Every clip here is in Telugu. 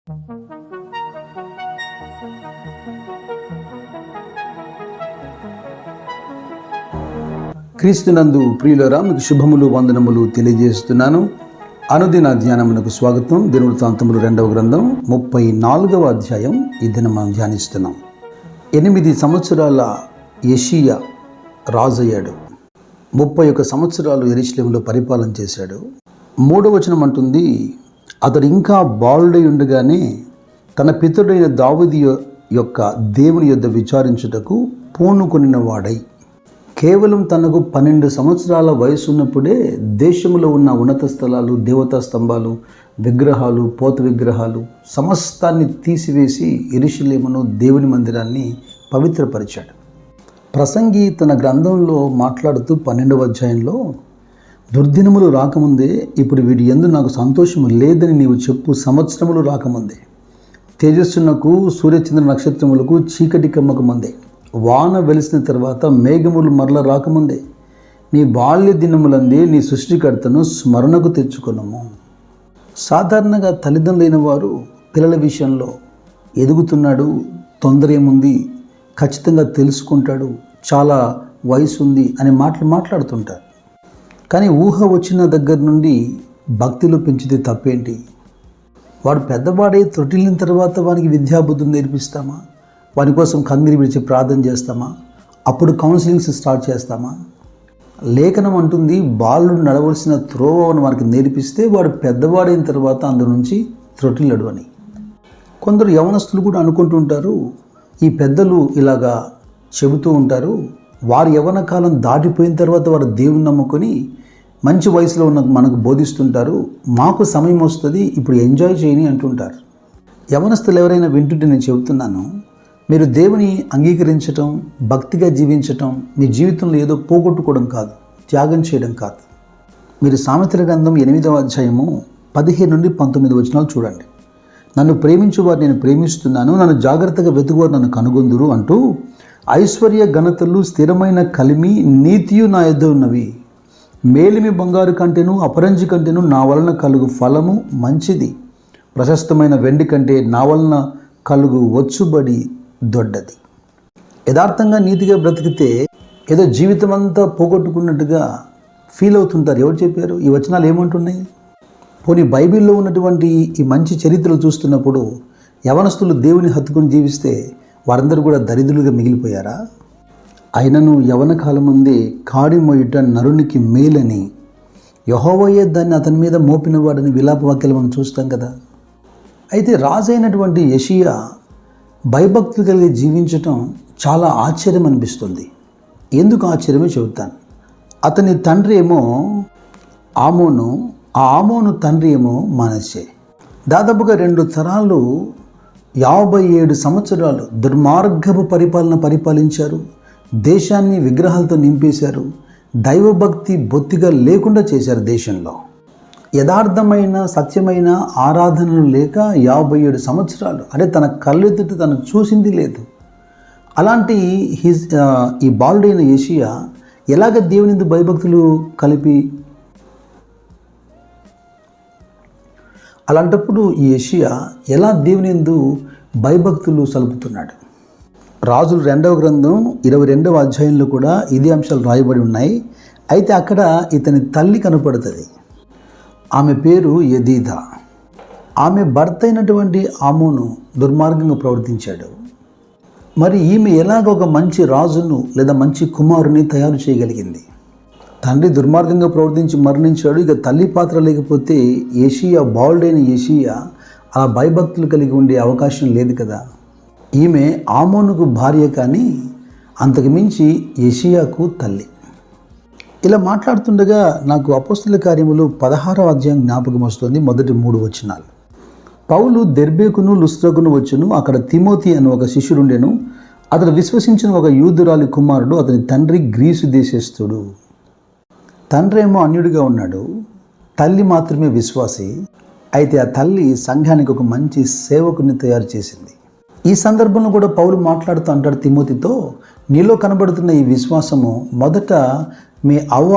క్రీస్తునందు ప్రియులరా, మీకు శుభములు వందనములు తెలియజేస్తున్నాను. అనుదిన ధ్యానమునకు స్వాగతం. దినవృత్తాంతములు 2వ గ్రంథం 34వ అధ్యాయం ఈ దినం మనం ధ్యానిస్తున్నాం. 8 సంవత్సరాల యోషీయా రాజయ్యాడు. 31 సంవత్సరాలు యెరూషలేములో పరిపాలన చేశాడు. 3వ వచనం అంటుంది, అతడు ఇంకా బాలుడై ఉండగానే తన పితరుడైన దావీదు యొక్క దేవుని యొద్ద విచారించుటకు పూనుకొనిన వాడై, కేవలం తనకు 12 సంవత్సరాల వయసు ఉన్నప్పుడే దేశంలో ఉన్న ఉన్నత స్థలాలు, దేవతా స్తంభాలు, విగ్రహాలు, పోత విగ్రహాలు సమస్తాన్ని తీసివేసి యెరూషలేమును, దేవుని మందిరాన్ని పవిత్రపరిచాడు. ప్రసంగి తన గ్రంథంలో మాట్లాడుతూ 12వ అధ్యాయంలో, దుర్దినములు రాకముందే ఇప్పుడు వీటి యందు నాకు సంతోషము లేదని నీవు చెప్పు సంవత్సరములు రాకముందే, తేజస్సునకు సూర్యచంద్ర నక్షత్రములకు చీకటి కమ్మక ముందే, వాన వెలిసిన తర్వాత మేఘములు మరల రాకముందే, నీ బాల్య దినములందే నీ సృష్టికర్తను స్మరణకు తెచ్చుకొనుము. సాధారణంగా తల్లిదండ్రులైన వారు పిల్లల విషయంలో ఎదుగుతున్నాడు, తొందర ఏముంది, ఖచ్చితంగా తెలుసుకుంటాడు, చాలా వయసు ఉంది అనే మాటలు మాట్లాడుతుంటారు. కానీ ఊహ వచ్చిన దగ్గర నుండి భక్తిలో పెంచితే తప్పేంటి? వాడు పెద్దవాడే తొట్టిల్లిన తర్వాత వానికి విద్యాబుద్ధులు నేర్పిస్తామా? వాని కోసం కన్నీరు విడిచి ప్రార్థన చేస్తామా? అప్పుడు కౌన్సిలింగ్స్ స్టార్ట్ చేస్తామా? లేఖనం అంటుంది, బాలుడు నడవలసిన త్రోవను వారికి నేర్పిస్తే వాడు పెద్దవాడైన తర్వాత అందు నుంచి త్రొట్టిల్లడు అని. కొందరు యవనస్తులు కూడా అనుకుంటుంటారు, ఈ పెద్దలు ఇలాగా చెబుతూ ఉంటారు, వారి యవన కాలం దాటిపోయిన తర్వాత వారు దేవుని నమ్ముకొని మంచి వయసులో ఉన్న మనకు బోధిస్తుంటారు, మాకు సమయం వస్తుంది, ఇప్పుడు ఎంజాయ్ చేయని అంటుంటారు. యవనస్తులు ఎవరైనా వింటుంటే నేను చెబుతున్నాను, మీరు దేవుని అంగీకరించటం, భక్తిగా జీవించటం మీ జీవితంలో ఏదో పోగొట్టుకోవడం కాదు, త్యాగం చేయడం కాదు. మీరు సామెతల గ్రంథం 8వ అధ్యాయము 15 నుండి 19 వచనాలు చూడండి. నన్ను ప్రేమించువారు నేను ప్రేమిస్తున్నాను, నన్ను జాగ్రత్తగా వెతుకువారు నన్ను కనుగొందురు అంటూ, ఐశ్వర్య ఘనతలు, స్థిరమైన కలిమి, నీతియు నా యొద్ద ఉన్నవి. మేలిమి బంగారు కంటేను అపరంజి కంటేను నా వలన కలుగు ఫలము మంచిది. ప్రశస్తమైన వెండి కంటే నా వలన కలుగు వచ్చుబడి దొడ్డది. యథార్థంగా నీతిగా బ్రతికితే ఏదో జీవితం అంతా పోగొట్టుకున్నట్టుగా ఫీల్ అవుతుంటారు. ఎవరు చెప్పారు? ఈ వచనాలు ఏమంటున్నాయి? పోనీ బైబిల్లో ఉన్నటువంటి ఈ మంచి చరిత్రలు చూస్తున్నప్పుడు యవనస్తులు దేవుని హత్తుకుని జీవిస్తే వారందరూ కూడా దరిద్రులుగా మిగిలిపోయారా? అయినను యవన కాలం ముందే కాడి మోయుట నరునికి మేలని, యెహోవాయే దాన్ని అతని మీద మోపినవాడని విలాప వాక్యాలు మనం చూస్తాం కదా. అయితే రాజైనటువంటి యోషీయా భయభక్తులు కలిగి జీవించటం చాలా ఆశ్చర్యం అనిపిస్తుంది. ఎందుకు ఆశ్చర్యమో చెబుతాను. అతని తండ్రి ఏమో ఆమోను, ఆ ఆమోను తండ్రి ఏమో మనష్షే. దాదాపుగా 2 తరాలు 57 సంవత్సరాలు దుర్మార్గపు పరిపాలన పరిపాలించారు. దేశాన్ని విగ్రహాలతో నింపేశారు. దైవభక్తి బొత్తిగా లేకుండా చేశారు దేశంలో. యథార్థమైన సత్యమైన ఆరాధనలు లేక 57 సంవత్సరాలు, అంటే తన కళ్ళెదుట తను చూసింది లేదు. అలాంటి ఈ బాలుడైన యోషీయా ఎలాగ దేవుని భయభక్తులు కలిపి, అలాంటప్పుడు ఈ యోషీయా ఎలా దేవుని యందు భయభక్తులు సలుపుతున్నాడు? రాజులు 2వ గ్రంథం 22వ అధ్యాయంలో కూడా ఇదే అంశాలు రాయబడి ఉన్నాయి. అయితే అక్కడ ఇతని తల్లి కనపడుతుంది. ఆమె పేరు యెదీదా. ఆమె భర్త అయినటువంటి ఆమోను దుర్మార్గంగా ప్రవర్తించాడు. మరి ఈమె ఎలాగ ఒక మంచి రాజును లేదా మంచి కుమారుని తయారు చేయగలిగింది? తండ్రి దుర్మార్గంగా ప్రవర్తించి మరణించాడు. ఇక తల్లి పాత్ర లేకపోతే యోషీయా, బాలుడైన యోషీయా అలా భయభక్తులు కలిగి ఉండే అవకాశం లేదు కదా. ఈమె ఆమోనుకు భార్య, కానీ అంతకు మించి యోషీయాకు తల్లి. ఇలా మాట్లాడుతుండగా నాకు అపోస్తల కార్యములు 16వ అధ్యాయం జ్ఞాపకం వస్తుంది. మొదటి 3 వచనాలు. పౌలు దెర్బేకును లుస్త్రకును వచ్చును. అక్కడ తిమోతి అని ఒక శిష్యుడుండెను. అతడు విశ్వసించిన ఒక యూదురాలి కుమారుడు. అతని తండ్రి గ్రీసు దేశస్థుడు. తండ్రి ఏమో అన్యుడిగా ఉన్నాడు, తల్లి మాత్రమే విశ్వాసి. అయితే ఆ తల్లి సంఘానికి ఒక మంచి సేవకుని తయారు చేసింది. ఈ సందర్భంలో కూడా పౌలు మాట్లాడుతూ అంటాడు తిమోతితో, నీలో కనబడుతున్న ఈ విశ్వాసము మొదట మీ అవ్వ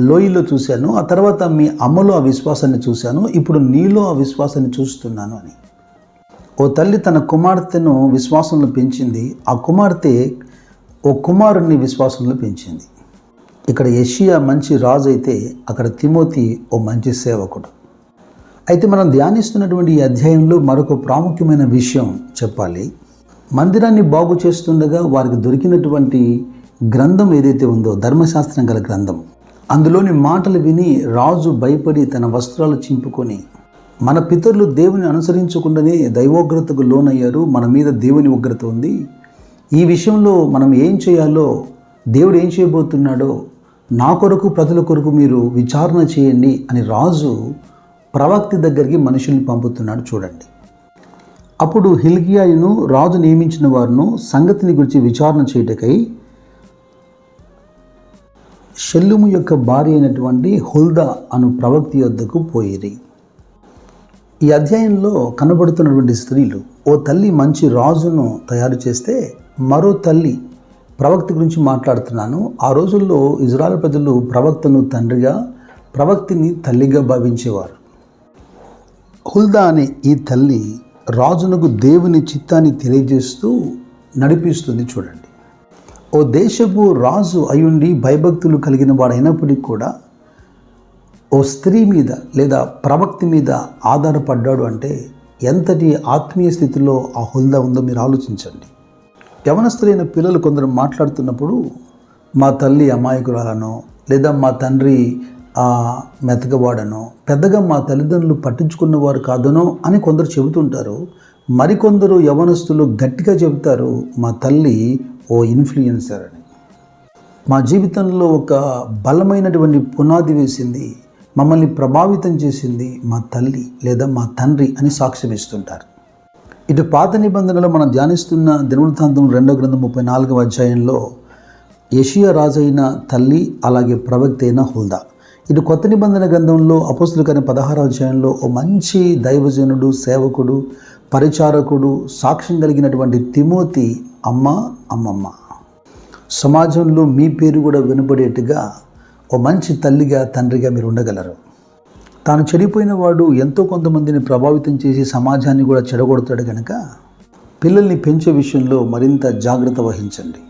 లోయలో చూశాను, ఆ తర్వాత మీ అమ్మలో ఆ విశ్వాసాన్ని చూశాను, ఇప్పుడు నీలో ఆ విశ్వాసాన్ని చూస్తున్నాను అని. ఓ తల్లి తన కుమార్తెను విశ్వాసంలో పెంచింది. ఆ కుమార్తె ఓ కుమారుణ్ణి విశ్వాసంలో పెంచింది. ఇక్కడ యెషయా మంచి రాజు అయితే అక్కడ తిమోతి ఓ మంచి సేవకుడు. అయితే మనం ధ్యానిస్తున్నటువంటి ఈ అధ్యాయంలో మరొక ప్రాముఖ్యమైన విషయం చెప్పాలి. మందిరాన్ని బాగు చేస్తుండగా వారికి దొరికినటువంటి గ్రంథం ఏదైతే ఉందో, ధర్మశాస్త్రం గల గ్రంథం, అందులోని మాటలు విని రాజు భయపడి తన వస్త్రాలు చింపుకొని, మన పితరులు దేవుని అనుసరించకుండానే దైవోగ్రతకు లోనయ్యారు, మన మీద దేవుని ఉగ్రత ఉంది, ఈ విషయంలో మనం ఏం చేయాలో, దేవుడు ఏం చేయబోతున్నాడో, నా కొరకు ప్రజల కొరకు మీరు విచారణ చేయండి అని రాజు ప్రవక్త దగ్గరికి మనుషుల్ని పంపుతున్నాడు. చూడండి. అప్పుడు హిల్కియాను రాజు నియమించిన వారును సంగతిని గురించి విచారణ చేయుటకై షల్లూము యొక్క భార్య అయినటువంటి హుల్దా అను ప్రవక్త యొద్దకు పోయిరి. ఈ అధ్యాయంలో కనబడుతున్నటువంటి స్త్రీలు, ఓ తల్లి మంచి రాజును తయారు చేస్తే మరో తల్లి ప్రవక్త గురించి మాట్లాడుతున్నాను. ఆ రోజుల్లో ఇజ్రాయెల్ ప్రజలు ప్రవక్తను తండ్రిగా, ప్రవక్తిని తల్లిగా భావించేవారు. హుల్దా అనే ఈ తల్లి రాజునకు దేవుని చిత్తాన్ని తెలియజేస్తూ నడిపిస్తుంది. చూడండి. ఓ దేశపు రాజు అయ్యుండి భయభక్తులు కలిగిన వాడైనప్పటికీ కూడా ఓ స్త్రీ మీద లేదా ప్రవక్తి మీద ఆధారపడ్డాడు అంటే ఎంతటి ఆత్మీయ స్థితిలో ఆ హుల్దా ఉందో మీరు ఆలోచించండి. యవనస్తులైన పిల్లలు కొందరు మాట్లాడుతున్నప్పుడు మా తల్లి అమాయకురాలనో లేదా మా తండ్రి మెతకవాడనో, పెద్దగా మా తల్లిదండ్రులు పట్టించుకున్నవారు కాదనో అని కొందరు చెబుతుంటారు. మరికొందరు యవనస్తులు గట్టిగా చెబుతారు, మా తల్లి ఓ ఇన్ఫ్లుయెన్సర్ అని, మా జీవితంలో ఒక బలమైనటువంటి పునాది వేసింది, మమ్మల్ని ప్రభావితం చేసింది మా తల్లి లేదా మా తండ్రి అని సాక్ష్యం ఇస్తుంటారు. ఇటు పాత నిబంధనలో మనం ధ్యానిస్తున్న దినవృత్తాంతం 2వ గ్రంథం 34వ అధ్యాయంలో యెషయా రాజైన తల్లి, అలాగే ప్రవక్త అయిన హుల్దా. ఇటు కొత్త నిబంధన గ్రంథంలో అపోస్తలుల కార్యం 16వ అధ్యాయంలో ఓ మంచి దైవజనుడు, సేవకుడు, పరిచారకుడు, సాక్ష్యం కలిగినటువంటి తిమోతి అమ్మమ్మ. సమాజంలో మీ పేరు కూడా వినపడేట్టుగా ఓ మంచి తల్లిగా, తండ్రిగా మీరు ఉండగలరు. తాను చెడిపోయిన వాడు ఎంతో కొంతమందిని ప్రభావితం చేసి సమాజాన్ని కూడా చెడగొడతాడు కనుక పిల్లల్ని పెంచే విషయంలో మరింత జాగ్రత్త వహించండి.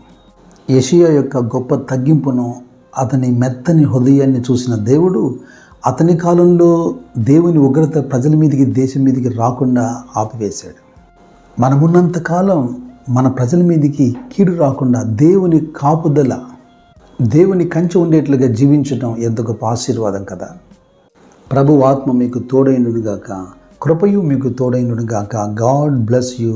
యెషయా యొక్క గొప్ప తగ్గింపును, అతని మెత్తని హృదయాన్ని చూసిన దేవుడు అతని కాలంలో దేవుని ఉగ్రత ప్రజల మీదకి, దేశం మీదకి రాకుండా ఆపివేశాడు. మనమున్నంత కాలం మన ప్రజల మీదకి కీడు రాకుండా దేవుని కాపుదల, దేవుని కంచె ఉండేట్లుగా జీవించడం ఎంత గొప్ప ఆశీర్వాదం కదా. ప్రభు ఆత్మ మీకు తోడైనడుగాక, కృపయు మీకు తోడైనడుగాక. God bless you.